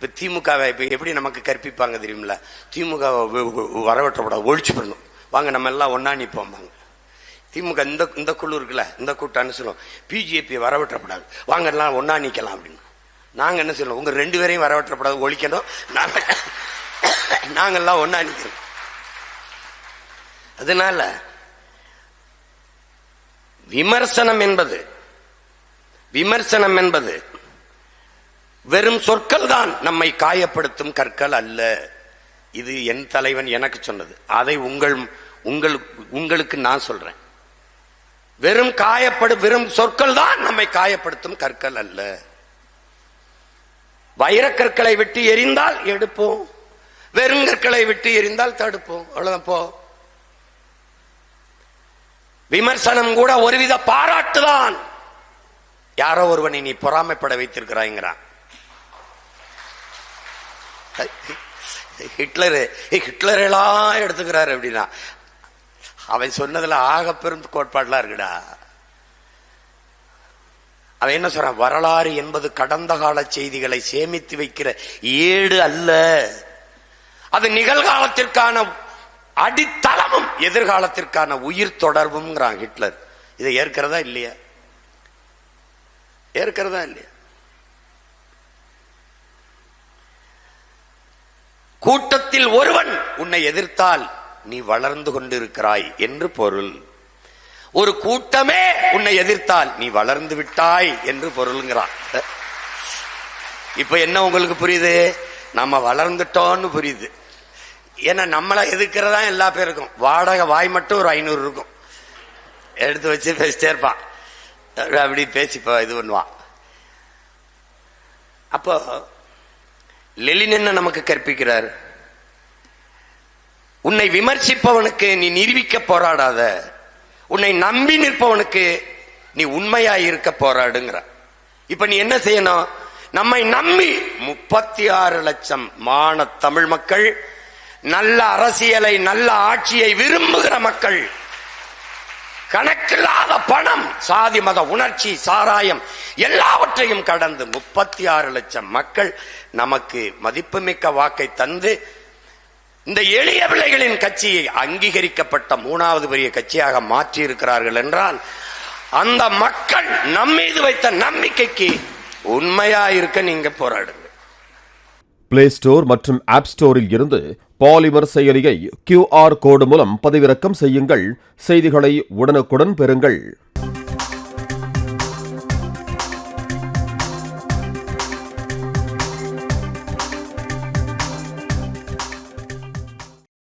இப்ப திமுகவை இப்ப எப்படி நமக்கு கற்பிப்பாங்க தெரியுமில்ல, திமுக வரவேற்றப்படாது, ஒழிச்சு பண்ணணும், வாங்க நம்ம எல்லாம் ஒன்னா நிப்போம்பாங்க. திமுக இந்த குழு இருக்குல்ல, இந்த கூட்டம் சொல்லுவோம் பிஜேபி வரவேற்றப்படாது, வாங்க எல்லாம் ஒன்னா நிக்கலாம் அப்படின்னு. நாங்க என்ன சொல்லுவோம், உங்க 2 பேரையும் வரவேற்றப்படாது, ஒழிக்கணும், நாங்கெல்லாம் ஒன்னா நிக்கணும். அதனால விமர்சனம் என்பது வெறும் சொற்கள் தான், நம்மை காயப்படுத்தும் கற்கள் அல்ல. இது என் தலைவன் எனக்கு சொன்னது, அதை உங்களுக்கு நான் சொல்றேன். வெறும் சொற்கள் தான் நம்மை காயப்படுத்தும் கற்கள் அல்ல. வைரக்கற்களை விட்டு எரிந்தால் எடுப்போம், வெறுங்கற்களை விட்டு எரிந்தால் தடுப்போம், அவ்வளவுதான். போ விமர்சனம் கூட ஒருவித பாராட்டுதான். யாரோ ஒருவனை நீ பொறாமைப்பட வைத்திருக்கிறாய்ங்கிறான். ஹிட்லர் எல்லாம் எடுத்துக்கிறாரு அப்படின்னா, அவன் சொன்னதுல ஆக பெரும் கோட்பாடுலாம் இருக்குடா. அவன் என்ன சொல்றான், வரலாறு என்பது கடந்த கால செய்திகளை சேமித்து வைக்கிற ஏடு அல்ல, அது நிகழ்காலத்திற்கான அடித்தளமும் எதிர்காலத்திற்கான உயிர் தொடர்பும் ஹிட்லர். இதை ஏற்கிறதா இல்லையா? கூட்டத்தில் ஒருவன் உன்னை எதிர்த்தால் நீ வளர்ந்து கொண்டிருக்கிறாய் என்று பொருள். ஒரு கூட்டமே உன்னை எதிர்த்தால் நீ வளர்ந்து விட்டாய் என்று பொருள்ங்கிறான். இப்ப என்ன உங்களுக்கு புரியுது? நம்ம வளர்ந்துட்டோம்னு புரியுது. ஏன்னா நம்மளை எதிர்க்கிறதா எல்லா பேருக்கும். வாடகை வாய் மட்டும் ஒரு 500 இருக்கும், எடுத்து வச்சு பேசிட்டே இருப்பான், அப்படி பேசி இது பண்ணுவான். அப்போ லெனின் என்ன நமக்கு கற்பிக்கிறார்? உன்னை விமர்சிப்பவனுக்கு நீ நிரூபிக்க போராடாத, உன்னை நம்பி நிற்பவனுக்கு நீ உண்மையாய் இருக்க போராடுங்கிற. இப்ப நீ என்ன செய்யணும்? நம்மை நம்பி 36 லட்சம் மான தமிழ் மக்கள், நல்ல அரசியலை, நல்ல ஆட்சியை விரும்புகிற மக்கள், கணக்கில்லாத பணம், சாதி மத உணர்ச்சி, சாராயம் எல்லாவற்றையும் கடந்து 36 லட்சம் மக்கள் நமக்கு மதிப்புமிக்க வாக்கை தந்து இந்த எளிய பிள்ளைகளின் கட்சியை அங்கீகரிக்கப்பட்ட 3வது பெரிய கட்சியாக மாற்றி இருக்கிறார்கள் என்றால், அந்த மக்கள் நம்மீது வைத்த நம்பிக்கைக்கு உண்மையா இருக்க நீங்க போராடுங்க. பிளே ஸ்டோர் மற்றும் ஆப் ஸ்டோரில் இருந்து பாலிமர் செயலியை QR கோடு மூலம் பதிவிறக்கம் செய்யுங்கள். செய்திகளை உடனுக்குடன் பெறுங்கள்.